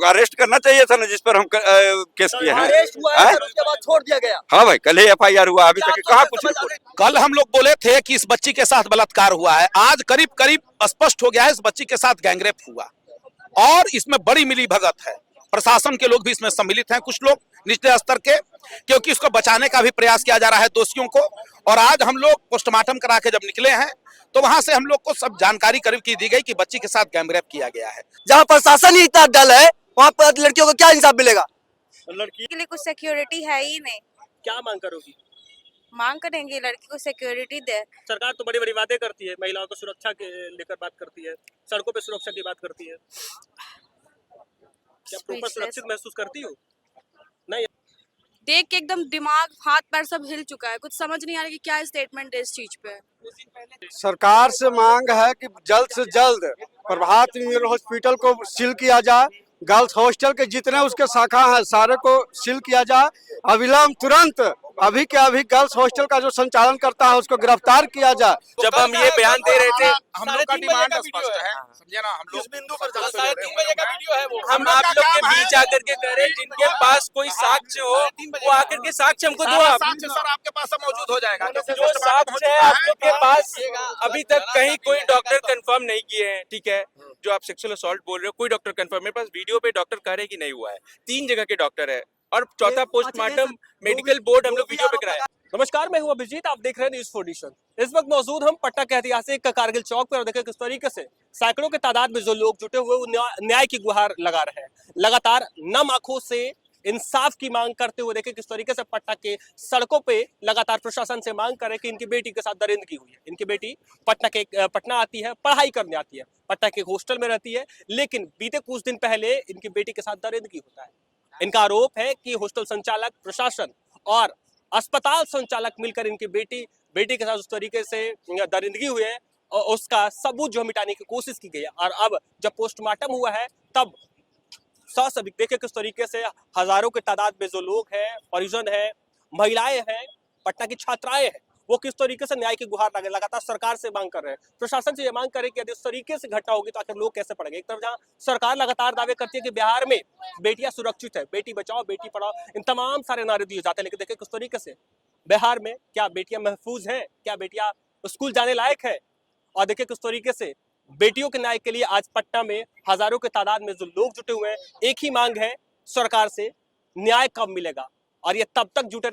Arrest करना चाहिए था ना, जिस पर हम केस किए हैं। अरेस्ट हुआ है सर, उसके बाद छोड़ दिया गया। हाँ भाई, कल ही FIR हुआ, अभी तक कहाँ कुछ कल हम लोग बोले थे कि इस बच्ची के साथ बलात्कार हुआ है, आज करीब करीब स्पष्ट हो गया है इस बच्ची के साथ गैंगरेप हुआ और इसमें बड़ी मिली भगत है। प्रशासन के लोग भी इसमें सम्मिलित हैं, कुछ लोग निचले स्तर के, क्योंकि इसको बचाने का भी प्रयास किया जा रहा है दोषियों को। और आज हम लोग पोस्टमार्टम करा के जब निकले हैं तो वहां से हम लोग को सब जानकारी करीब की दी गई कि बच्ची के साथ गैंगरेप किया गया है। जहाँ प्रशासन ही इतना डल है, वहाँ पर लड़कियों को क्या इंसाफ मिलेगा? लड़की के लिए कुछ सिक्योरिटी है ही नहीं। क्या मांग करोगी? मांग करेंगे लड़की को सिक्योरिटी दे। सरकार तो बड़ी बड़ी बातें करती है, महिलाओं को सुरक्षा के लेकर बात करती है, सड़कों पे सुरक्षा की बात करती है। क्या प्रॉपर सुरक्षित महसूस करती हो? नहीं। देख के एकदम दिमाग हाथ पैर सब हिल चुका है, कुछ समझ नहीं आ रहा कि क्या स्टेटमेंट है इस चीज पे। सरकार से मांग है कि जल्द से जल्द प्रभात हॉस्पिटल को सील किया जाए, गर्ल्स हॉस्टल के जितने उसके शाखा है सारे को सील किया जाए, अविलंब तुरंत अभी के अभी गर्ल्स हॉस्टल का जो संचालन करता है उसको गिरफ्तार किया जाए। जब हम ये बयान दे रहे थे, हम लोग का डिमांड स्पष्ट है, समझे ना, हम लोग बिंदु पर 3:30 बजे का वीडियो है वो। हम आप लोग के बीच आकर के कह रहे हैं जिनके पास कोई साक्ष्य हो वो आकर के साक्ष्य हमको दो। आप साक्ष्य सर आपके पास सब मौजूद हो जाएगा। जो साक्ष्य है आप लोग के पास, अभी तक कहीं कोई डॉक्टर कंफर्म नहीं किए हैं, ठीक है? जो आप सेक्सुअल असॉल्ट बोल रहे हो, कोई डॉक्टर कंफर्म, मेरे पास वीडियो पे डॉक्टर कह रहे कि नहीं हुआ है, 3 जगह के डॉक्टर है और चौथा पोस्टमार्टम मेडिकल बोर्ड हम लोग वीडियो पे कराया। नमस्कार, मैं हूं अभिजीत, आप देख रहे हैं न्यूज़ 4 एडिशन। इस वक्त मौजूद हम पटना के ऐतिहासिक कारगिल चौक पर और देखें किस तरीके से सैकड़ों के तादाद में जो लोग जुटे हुए वो न्याय की गुहार लगा रहे हैं, लगातार नम आंखों से इंसाफ की मांग करते हुए। देखें किस तरीके से पटना के सड़कों पे लगातार प्रशासन से मांग करे कि इनकी बेटी के साथ दरिंदगी हुई है। इनकी बेटी पटना आती है, पढ़ाई करने आती है, पटना के हॉस्टल में रहती है, लेकिन बीते कुछ दिन पहले इनकी बेटी के साथ दरिंदगी होता है। इनका आरोप है कि हॉस्टल संचालक, प्रशासन और अस्पताल संचालक मिलकर इनकी बेटी के साथ उस तरीके से दरिंदगी हुई है और उसका सबूत जो मिटाने की कोशिश की गई है। और अब जब पोस्टमार्टम हुआ है तब सभी देखे किस तरीके से हजारों के तादाद में जो लोग हैं, परिजन है, महिलाएं हैं, पटना की छात्राएं हैं, वो किस तरीके से न्याय की गुहार लगातार सरकार से मांग कर रहे हैं, प्रशासन से ये मांग करे कि यदि इस तरीके से घटना होगी तो आखिर लोग कैसे पढ़ेंगे। एक तरफ जहाँ सरकार लगातार दावे करती है कि बिहार में बेटियां सुरक्षित है, बेटी बचाओ बेटी पढ़ाओ, इन तमाम सारे नारे दिए जाते हैं, लेकिन देखिए किस तरीके से बिहार में क्या बेटियां महफूज हैं, क्या बेटियां स्कूल जाने लायक है। और देखिए किस तरीके से बेटियों के न्याय के लिए आज पटना में हजारों के तादाद में जो लोग जुटे हुए हैं, एक ही मांग है सरकार से, न्याय कब मिलेगा। और ये तब तक जुटे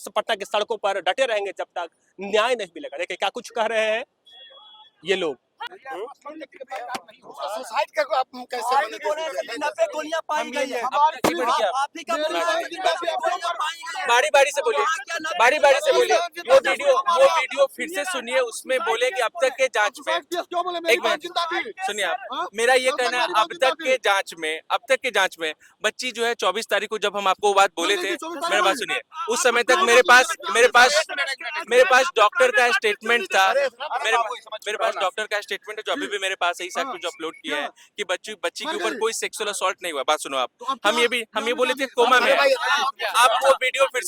पटना की सड़कों पर डटे रहेंगे जब तक न्याय नहीं मिलेगा। देखिए क्या कुछ कह रहे हैं ये लोग। सुसाइड का आप कैसे गोलियां पाई गई है। बारी बारी से बोलिए, बारी बारी से बोलिए। वो वीडियो फिर से सुनिए, उसमें बोले कि अब तक के जांच में, एक मिनट सुनिए आप, मेरा ये कहना है अब तक के जांच में बच्ची जो है 24 तारीख को जब हम आपको वो बात बोले थे, मेरी बात सुनिए, उस समय तक मेरे पास डॉक्टर का स्टेटमेंट था, मेरे पास डॉक्टर का स्टेटमेंट है जो अभी भी मेरे पास है, जो अपलोड किया है कि बच्ची के ऊपर कोई सेक्सुअल असॉल्ट नहीं हुआ। बात सुनो आप, हम ये बोले थे कोमा में। आप वो वीडियो फिर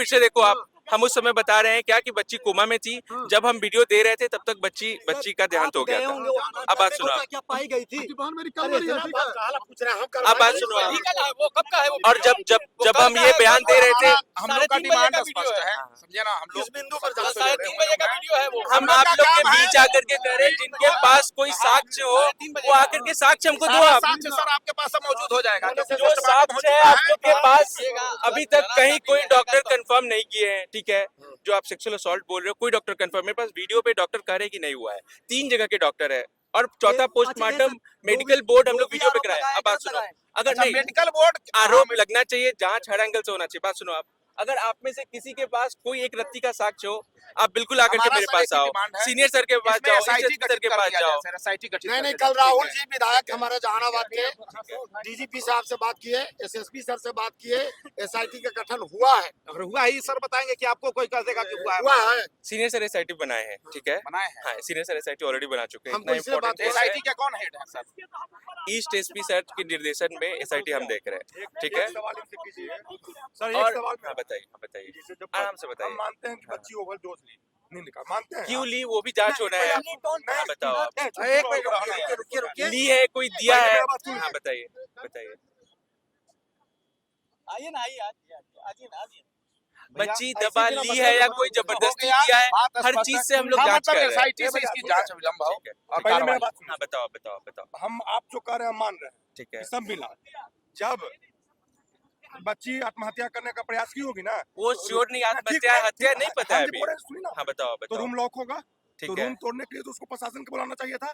से देखो आप, हम उस समय बता रहे हैं क्या कि बच्ची कोमा में थी, जब हम वीडियो दे रहे थे तब तक बच्ची का देहांत हो गया था। अब बात सुनो, क्या पाई गई थी? अब बात सुनो, और जब हम ये बयान दे रहे थे, हम लोग का डिमांड स्पष्ट है, समझे ना, हम लोग बिंदु पर 3:30 बजे का वीडियो है वो। हम आप लोग के बीच आकर के कह रहे हैं जिनके पास कोई साक्ष्य हो वो आकर के साक्ष्य हमको दो। आप साक्ष्य सर आपके पास सब मौजूद हो जाएगा। जो साक्ष्य है आप लोग के पास, अभी तक कहीं कोई डॉक्टर कंफर्म नहीं किए हैं, ठीक है? जो आप सेक्सुअल असॉल्ट बोल रहे हो, कोई डॉक्टर कंफर्म, मेरे पास वीडियो पे डॉक्टर कह रहे कि नहीं हुआ है, 3 जगह के डॉक्टर है और चौथा पोस्टमार्टम मेडिकल बोर्ड हम लोग वीडियो पे कराया। अब बात सुनो, अगर नहीं मेडिकल बोर्ड आरोप लगना चाहिए, जांच हर एंगल से होना चाहिए। बात सुनो आप, अगर आप में से किसी के पास कोई एक रत्ती का साक्ष्य हो, आप बिल्कुल आकर के मेरे पास आओ, सीनियर सर के पास जाओ, सर के पास जाओ। नहीं, कल राहुल जी विधायक हमारे जहानाबाद के DGP साहब से बात किए, SSP सर से बात किए, SIT का गठन हुआ है। अगर हुआ ही सर बताएंगे कि आपको कोई कह देगा कि हुआ है। सीनियर सर SIT बनाए हैं, ठीक है? बनाए हैं। हाँ, सीनियर सर SIT ऑलरेडी बना चुके हैं। हमको इसलिए बात SIT के कौन हेड है सर? ईस्ट SP सर के निर्देशन में SIT हम देख रहे हैं, ठीक है? सर और हाँ बताइए, जब आराम से बताइए। हम मानते हैं कि बच्ची ओवरडोज ली, नहीं निकाल, मानते हैं क्यों आप? ली वो भी जांच होना है। हाँ बताओ आप। एक मिनट रुकिए। ली है कोई दिया पहले है। मेरा बात सुनिए। हाँ बताइए बताइए। आइए ना आइए बच्ची दबा ली है या कोई जबरदस्ती दिया है, हर चीज से हम लोग जांच कर रहे हैं। से इसकी जांच विलंब हो। ठीक है। और पहले मेरा बात हाँ बताओ बताओ बताओ। हम आप जो कह रहे हैं हम मान रहे हैं ठीक है। कि सब मिला। जब बच्ची आत्महत्या करने का प्रयास की होगी ना, वो श्योर नहीं, ठीक आत्महत्या है, हत्या नहीं पता है हाँ जी, अभी। बोल रहे हैं, सुनिए ना। हाँ बताओ तो बताओ। रूम लॉक होगा, तो ठीक है। रूम तोड़ने के लिए तो उसको प्रशासन को बुलाना चाहिए था,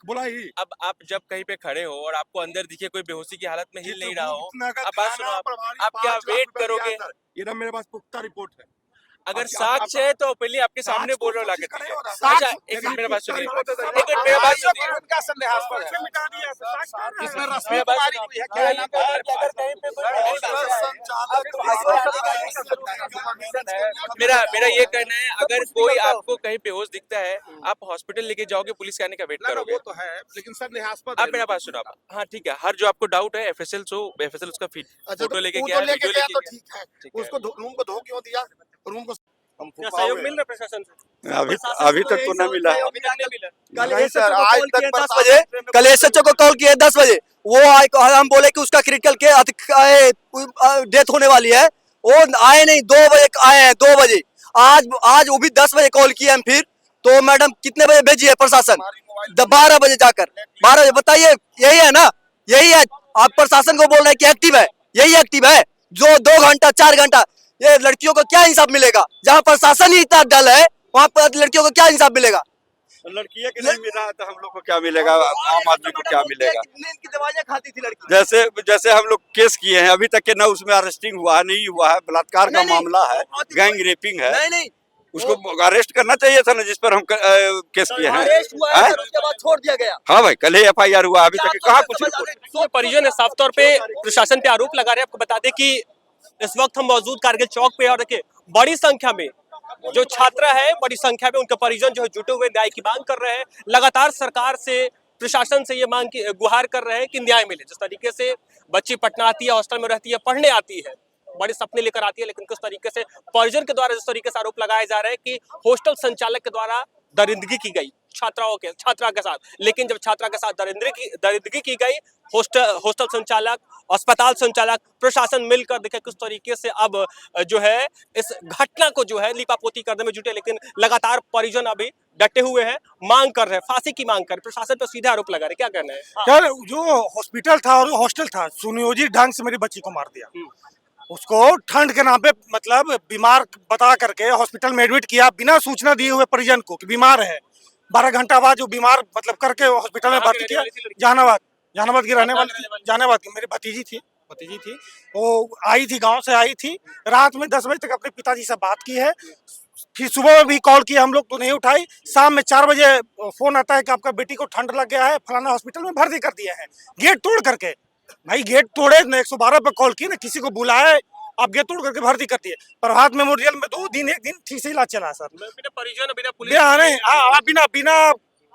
बुला ही। अब आप जब कहीं पे खड़े हो और आपको अंदर दिखे कोई बेहोशी की हालत में हिल नहीं रहा हो, नगर अब बात थाना सुनो, प्रभारी आप क्या 5 लाख वेट रुपए दिया करोगे? सर। ये ना मेरे पास पुख्ता रिपोर्ट है। अगर आप- साक्ष्य है तो पहले आपके सामने साक्ष्य बोलो तो लाके किसी का दीजिए। नहीं हो रहा। अच्छा साक्ष्य- एक मिनट मेरा बात सुनिए, रिपोर्ट है सर। एक मिनट मेरा बात सुनिए। क्या संदेहास्पद है? इसमें रस्मी मेरा बात कुमारी सुनिए। हुई है, क्या है ना? अगर कहीं पे कोई संचालक मेरा ये कहना है, अगर कोई आपको कहीं बेहोश दिखता है, आप हॉस्पिटल लेके जाओगे, पुलिस के आने का वेट करोगे? वो तो है, लेकिन संदेहास्पद आप मेरा बात सुनो आप। हाँ ठीक है, हर जो आपको डाउट है एफएसएल उसका फोटो लेके गया है, वीडियो लेके तो गया। ठीक है। ठीक है। उसको रूम को धो क्यों दिया? रूम को हम क्या सहयोग मिल रहा है प्रशासन से? अभी तक तो न मिला है। कल नहीं एसएचओ सर, को आज कॉल तक किए 10 प्रशासन- बजे, कल एसएचओ को कॉल किए 10 बजे, वो हम बोले कि उसका क्रिटिकल के डेथ होने वाली है, वो आए नहीं, 2 बजे आए हैं, 2 बजे। आज वो भी 10 बजे कॉल किए हम फिर, तो मैडम कितने बजे भेजी है प्रशासन? 12 बजे जाकर, 12 बजे। बताइए, यही है ना, यही है। आप प्रशासन को बोल रहे हैं कि एक्टिव है, यही एक्टिव है जो 2 घंटा 4 घंटा, ये लड़कियों को क्या इंसाफ मिलेगा? जहाँ प्रशासन ही इतना डल है, वहाँ पर लड़कियों को क्या इंसाफ मिलेगा? लड़कियां के नहीं मिल रहा है तो हम लोग को क्या मिलेगा, आम आदमी को क्या मिलेगा? नींद की दवाइयाँ खाती थी लड़की। जैसे हम लोग केस किए हैं, अभी तक के न उसमें अरेस्टिंग हुआ है, नहीं हुआ है, बलात्कार का नहीं, मामला है, गैंग रेपिंग है, नहीं उसको अरेस्ट करना चाहिए था ना, जिस पर हम केस किए हैं। अरेस्ट हुआ है, हैं? सर, उसके बाद छोड़ दिया गया। हाँ भाई, कल ही FIR हुआ, अभी तक कहाँ कुछ रिपोर्ट? तो परिजन है साफ तौर पे प्रशासन पे आरोप लगा रहे हैं। आपको बता दें कि इस वक्त हम मौजूद कारगिल चौक पे, और देखिए बड़ी संख्या में जो छात्रा है, बड़ी संख्या में उनके परिजन जो है जुटे हुए न्याय की मांग कर रहे हैं। लगातार सरकार से, प्रशासन से ये मांग की गुहार कर रहे हैं कि न्याय मिले। जिस तरीके से बच्ची पटना आती है, हॉस्टल में रहती है, पढ़ने आती है, बड़े सपने लेकर आती है, लेकिन किस तरीके से परिजन के द्वारा जिस तरीके से आरोप लगाए जा रहे हैं कि हॉस्टल संचालक के द्वारा दरिंदगी की गई छात्रा के साथ। लेकिन जब छात्रा के साथ दरिंदगी की गई, हॉस्टल संचालक, अस्पताल संचालक, प्रशासन मिलकर देखिए किस तरीके से अब जो है इस घटना को जो है लिपापोती करने में जुटे। लेकिन लगातार परिजन अभी डटे हुए हैं, मांग कर रहे हैं, फांसी की मांग कर रहे हैं, प्रशासन पर सीधे आरोप लगा रहे हैं। क्या कहना है? यार, जो हॉस्पिटल था और हॉस्टल था, सुनियोजित ढंग से मेरी बच्ची को मार दिया। उसको ठंड के नाम पे मतलब बीमार बता करके हॉस्पिटल में एडमिट किया, बिना सूचना दिए हुए परिजन को कि बीमार है। 12 घंटा बाद जो बीमार मतलब करके हॉस्पिटल में भर्ती किया। जहानाबाद की रहने वाली थी, जहानाबाद की मेरी भतीजी थी। वो आई थी, गांव से आई थी। रात में 10 बजे तक अपने पिताजी से बात की है। फिर सुबह में भी कॉल किया हम लोग तो नहीं उठाई। शाम में 4 बजे फोन आता है कि आपका बेटी को ठंड लग गया है, फलाना हॉस्पिटल में भर्ती कर दिया है। गेट तोड़ करके, भाई गेट तोड़े न, 112 पे कॉल की ना, किसी को बुलाए, आप गेट तोड़ करके भर्ती कर दिए। प्रभात मेमोरियल में 2 दिन 1 दिन ठीक से इलाज चला सर। बिना परिजन, बिना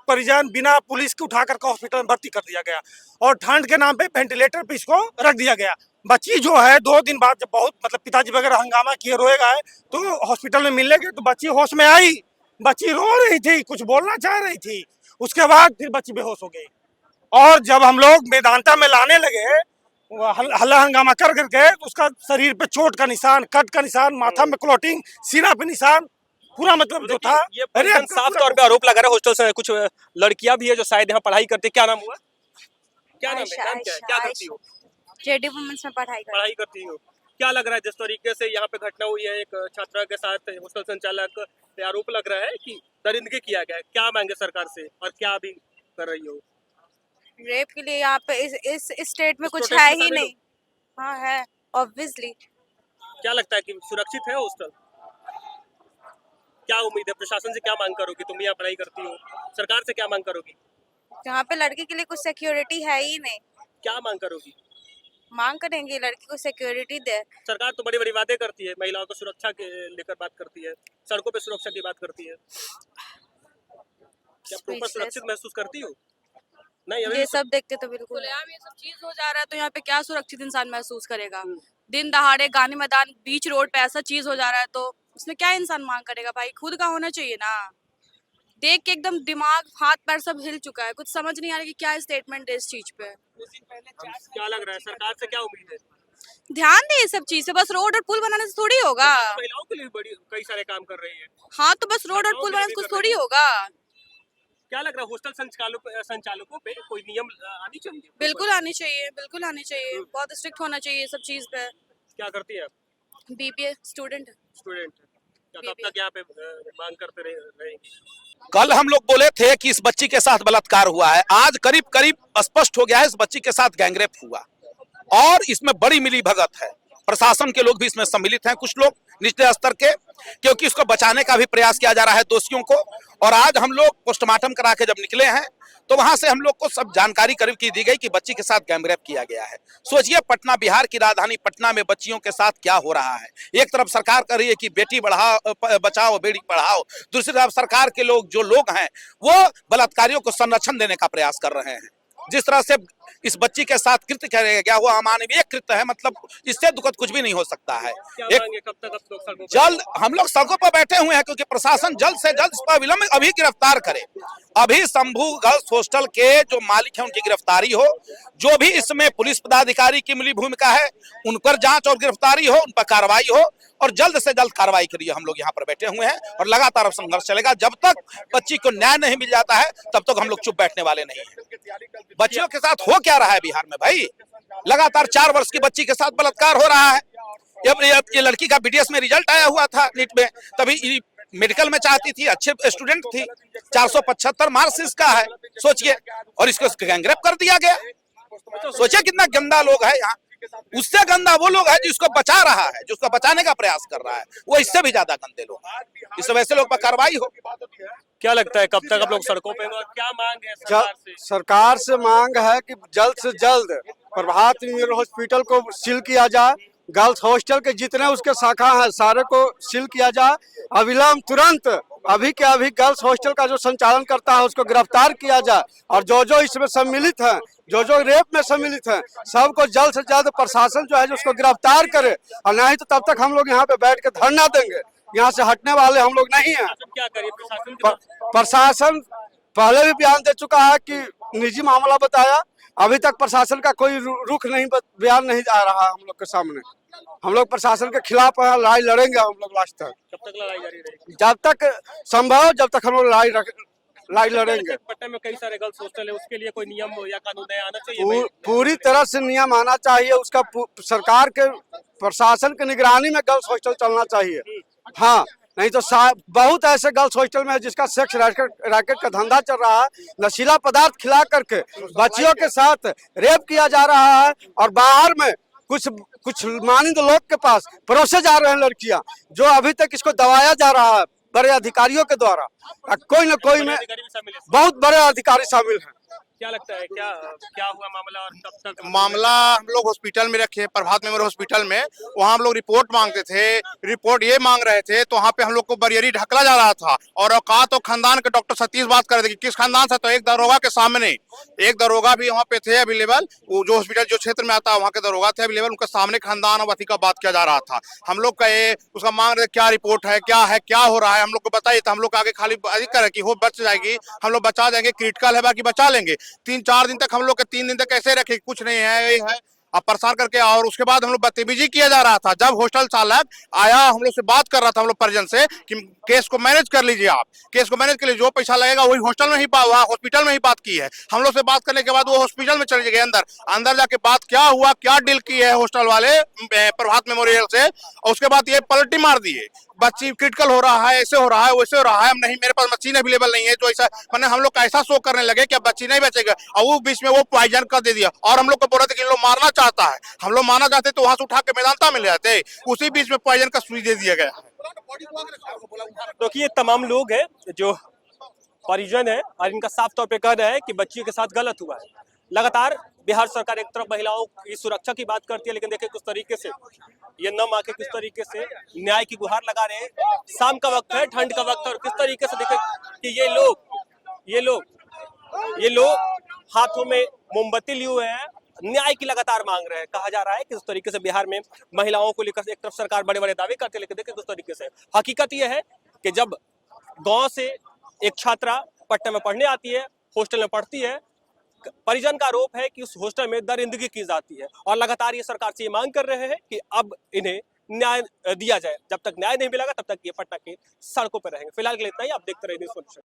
पुलिस, बिना पुलिस के उठा करके हॉस्पिटल में भर्ती कर दिया गया, और ठंड के नाम पे वेंटिलेटर पे इसको रख दिया गया। बच्ची जो है 2 दिन बाद जब बहुत मतलब पिताजी वगैरह हंगामा किए, रोएगा है, तो हॉस्पिटल में मिलने गए तो बच्ची होश में आई। बच्ची रो रही थी, कुछ बोलना चाह रही थी। उसके बाद फिर बच्ची बेहोश हो गई, और जब हम लोग मेदांता में लाने लगे, हल्ला हंगामा कर करके उसका शरीर पे चोट का निशान, कट का निशान, माथा में क्लोटिंग, सीना पे निशान, पूरा मतलब जो था। ये परिजन साफ तौर पे आरोप लगा रहे हैं। हॉस्टल से कुछ लड़कियां भी है जो शायद यहाँ पढ़ाई करती है। क्या नाम हुआ? क्या नाम है? नाम क्या है? क्या करती हो? जेडी वुमेन्स में पढ़ाई करती हो। क्या लग रहा है जिस तरीके से यहाँ पे घटना हुई है, एक छात्रा के साथ हॉस्टल संचालक पे आरोप लग रहा है कि दरिंदगी किया गया है, क्या मांगे सरकार से और क्या अभी कर रही हो? रेप के लिए यहाँ पे इस स्टेट में इस कुछ protest है में ही शामिल नहीं। हाँ है, ऑब्वियसली। क्या लगता है कि सुरक्षित है हॉस्टल? क्या उम्मीद है, प्रशासन से क्या मांग करोगी? तुम यहाँ पढ़ाई करती हो, सरकार से क्या मांग करोगी? यहाँ पे लड़की के लिए कुछ सिक्योरिटी है ही नहीं। क्या मांग करोगी? मांग करेंगे लड़की को सिक्योरिटी दे। सरकार तो बड़ी बड़ी बातें करती है, महिलाओं को सुरक्षा के लेकर बात करती है, सड़कों पे सुरक्षा की बात करती है। क्या प्रॉपर सुरक्षित महसूस करती हो? नहीं, ये सब देखते तो बिल्कुल। खुलेआम ये सब चीज हो जा रहा है तो यहाँ पे क्या सुरक्षित इंसान महसूस करेगा? दिन दहाड़े गांधी मैदान बीच रोड पे ऐसा चीज हो जा रहा है तो उसमें क्या इंसान मांग करेगा भाई, खुद का होना चाहिए ना। देख के एकदम दिमाग हाथ पैर सब हिल चुका है, कुछ समझ नहीं आ रहा कि क्या स्टेटमेंट है इस चीज पे। क्या लग रहा है सरकार से क्या उम्मीद है? ध्यान दे ये सब चीज से, बस रोड और पुल बनाने से थोड़ी होगा। महिलाओं के लिए बड़ी कई सारे काम कर रही है। हाँ तो बस रोड और पुल बनाने से कुछ थोड़ी होगा। क्या लग रहा है हॉस्टल संचालकों पे कोई नियम आनी चाहिए? बिल्कुल आनी चाहिए, बिल्कुल आनी चाहिए, बहुत स्ट्रिक्ट होना चाहिए ये सब चीज पे। क्या करती है आप? BBA student. स्टूडेंट क्या कब तक यहाँ पे मांग करते रहेंगे? कल हम लोग बोले थे कि इस बच्ची के साथ बलात्कार हुआ है, आज करीब करीब स्पष्ट हो गया है इस बच्ची के साथ गैंगरेप हुआ और इसमें बड़ी मिली भगत है। प्रशासन के लोग भी इसमें सम्मिलित हैं, कुछ लोग निचले स्तर के, क्योंकि इसको बचाने का भी प्रयास किया जा रहा है दोषियों को। और आज हम लोग पोस्टमार्टम करा के जब निकले हैं तो वहां से हम लोग को सब जानकारी करीब की दी गई कि बच्ची के साथ गैंगरेप किया गया है। सोचिए पटना, बिहार की राजधानी पटना में बच्चियों के साथ क्या हो रहा है। एक तरफ सरकार कर रही है कि बेटी बचाओ बेटी पढ़ाओ, दूसरी तरफ सरकार के लोग जो लोग हैं वो बलात्कारियों को संरक्षण देने का प्रयास कर रहे हैं। जिस तरह से इस बच्ची के साथ कृत्य किया गया वो अमानवीय कृत्य है, मतलब इससे दुखद कुछ भी नहीं हो सकता है। कब तक आप लोग सड़कों पर? जल्द हम लोग सड़कों पर बैठे हुए हैं क्योंकि प्रशासन जल्द से जल्द इस पर विलंब अभी गिरफ्तार करे। अभी शंभू गर्ल्स हॉस्टल के जो मालिक हैं उनकी गिरफ्तारी हो, जो भी इसमें पुलिस पदाधिकारी की मिली भूमिका है उन पर जांच और गिरफ्तारी हो, उन पर कार्रवाई हो और जल्द से जल्द कार्रवाई करिए। हम लोग यहाँ पर बैठे हुए हैं और लगातार संघर्ष चलेगा। जब तक बच्ची को न्याय नहीं मिल जाता है तब तक हम लोग चुप बैठने वाले नहीं हैं। बच्चियों के साथ हो क्या रहा है बिहार में भाई? लगातार 4 वर्ष की बच्ची के साथ बलात्कार हो रहा है। ये लड़की का बीडीएस में रिजल्ट आया हुआ था नीट में, तभी मेडिकल में चाहती थी, अच्छे स्टूडेंट थी, 475 मार्क्स इसका है सोचिए, और इसको गैंगरेप कर दिया गया। सोचिए कितना गंदा लोग है यहाँ। उससे गंदा वो लोग है जिसको बचा रहा है, जिसको बचाने का प्रयास कर रहा है, वो इससे भी ज्यादा गंदे लोग। इस वजह से लोग पर कार्रवाई हो। क्या लगता है कब तक आप लोग सड़कों पे हैं और क्या मांग है सरकार से? सरकार से मांग है कि जल्द से जल्द प्रभात मेमोरियल हॉस्पिटल को सील किया जाए, गर्ल्स हॉस्टल के जितने उसके शाखा हैं सारे को सील किया जाए, अविलंब तुरंत अभी के अभी गर्ल्स हॉस्टल का जो संचालन करता है उसको गिरफ्तार किया जाए और जो इसमें सम्मिलित हैं, जो रेप में सम्मिलित हैं, सबको जल्द से जल्द प्रशासन जो है उसको गिरफ्तार करे। और नहीं तो तब तक हम लोग यहाँ पे बैठ के धरना देंगे, यहाँ से हटने वाले हम लोग नहीं हैं। क्या करिए प्रशासन पहले भी बयान दे चुका है कि निजी मामला बताया, अभी तक प्रशासन का कोई रुख नहीं, बयान नहीं आ रहा हम लोग के सामने। हम लोग प्रशासन के खिलाफ लड़ाई लड़ेंगे हम लोग लास्ट तक। कब तक लड़ाई जारी रहेगी? जब तक संभव, जब तक हम लोग लड़ाई लड़ेंगे। पटना में कई सारे गर्ल्स हॉस्टल है, उसके लिए कोई नियम या कानून नया आना चाहिए? पूरी तरह से नियम आना चाहिए, उसका सरकार के प्रशासन की निगरानी में गर्ल्स हॉस्टल चलना चाहिए। हाँ, नहीं तो बहुत ऐसे गर्ल्स हॉस्टल में है जिसका सेक्स रैकेट का धंधा चल रहा है, नशीला पदार्थ खिला करके बच्चियों के साथ रेप किया जा रहा है और बाहर में कुछ मानिंद लोग के पास परोसे जा रहे हैं लड़कियां, जो अभी तक इसको दबाया जा रहा है बड़े अधिकारियों के द्वारा। कोई न कोई में बहुत बड़े अधिकारी शामिल हैं। क्या लगता है क्या हुआ मामला और कब तक? मामला हम लोग हॉस्पिटल में रखे, प्रभात मेमोरियल हॉस्पिटल में, वहाँ हम लोग रिपोर्ट मांगते थे, रिपोर्ट ये मांग रहे थे तो वहाँ पे हम लोग को बरियरी ढकला जा रहा था। और औकात तो खानदान के डॉक्टर सतीश बात कर रहे थे कि किस खानदान से, तो एक दरोगा के सामने, एक दरोगा भी वहाँ पे थे अवेलेबल, वो जो हॉस्पिटल जो क्षेत्र में आता है वहाँ के दरोगा थे अवेलेबल, उनके सामने खानदान और अथी का बात किया जा रहा था। हम लोग का ये उसका मांग रहे क्या रिपोर्ट है, क्या हो रहा है, हम लोग को बताइए तो हम लोग आगे खाली अधिक करे कि हो बच जाएगी, हम लोग बचा देंगे, क्रिटिकल है बाकी बचा लेंगे। 3-4 दिन तक हम लोग के 3 दिन तक ऐसे रखे, कुछ नहीं है, ये है अब परेशान करके। और उसके बाद हम लोग बदतमीजी किया जा रहा था। जब हॉस्टल चालक आया हम लोग से बात कर रहा था, हम लोग परिजन से कि केस को मैनेज कर लीजिए, आप केस को मैनेज कर लीजिए, जो पैसा लगेगा वही हॉस्टल में ही वहाँ हॉस्पिटल में ही बात की है। हम लोग से बात करने के बाद वो हॉस्पिटल में चले गए अंदर जाके बात क्या हुआ, क्या डील की है हॉस्टल वाले प्रभात मेमोरियल से, और उसके बाद ये पलटी मार दिए, बच्ची क्रिटिकल हो रहा है, ऐसे हो रहा है, वैसे हो रहा है, हम नहीं, मेरे पास मशीन अवेलेबल नहीं है, जो ऐसा मैंने हम लोग का ऐसा शो करने लगे कि बच्ची नहीं बचेगा, और वो बीच में वो पॉइजन कर दे दिया। और हम लोग को बोल रहे थे कि इन लोग मारना चाहता है, हम लोग मारना चाहते तो वहां से उठा के मैदानता में ले जाते, उसी बीच में पॉइजन का सुई दे दिया गया। तो ये तमाम लोग हैं जो परिजन है और इनका साफ तौर पे कह रहा है कि बच्ची के साथ गलत हुआ है। लगातार बिहार सरकार एक तरफ महिलाओं की सुरक्षा की बात करती है, लेकिन देखिए किस तरीके से ये न आके किस तरीके से न्याय की गुहार लगा रहे हैं। शाम का वक्त है, ठंड का वक्त है, और किस तरीके से देखे कि ये लोग हाथों में मोमबत्ती लिए हुए हैं न्याय की लगातार मांग रहे हैं। कहा जा रहा है कि इस तरीके से बिहार में महिलाओं को लेकर एक तरफ सरकार बड़े बड़े दावे करती है, लेकिन देखिए किस तरीके से हकीकत यह है कि जब गांव से एक छात्रा पटना में पढ़ने आती है, हॉस्टल में पढ़ती है, परिजन का आरोप है कि उस हॉस्टल में दरिंदगी की जाती है और लगातार ये सरकार से ये मांग कर रहे हैं कि अब इन्हें न्याय दिया जाए। जब तक न्याय नहीं मिलेगा तब तक ये पटना की सड़कों पर रहेंगे। फिलहाल के लिए इतना ही, आप देखते रहिए न्यूज़ 44।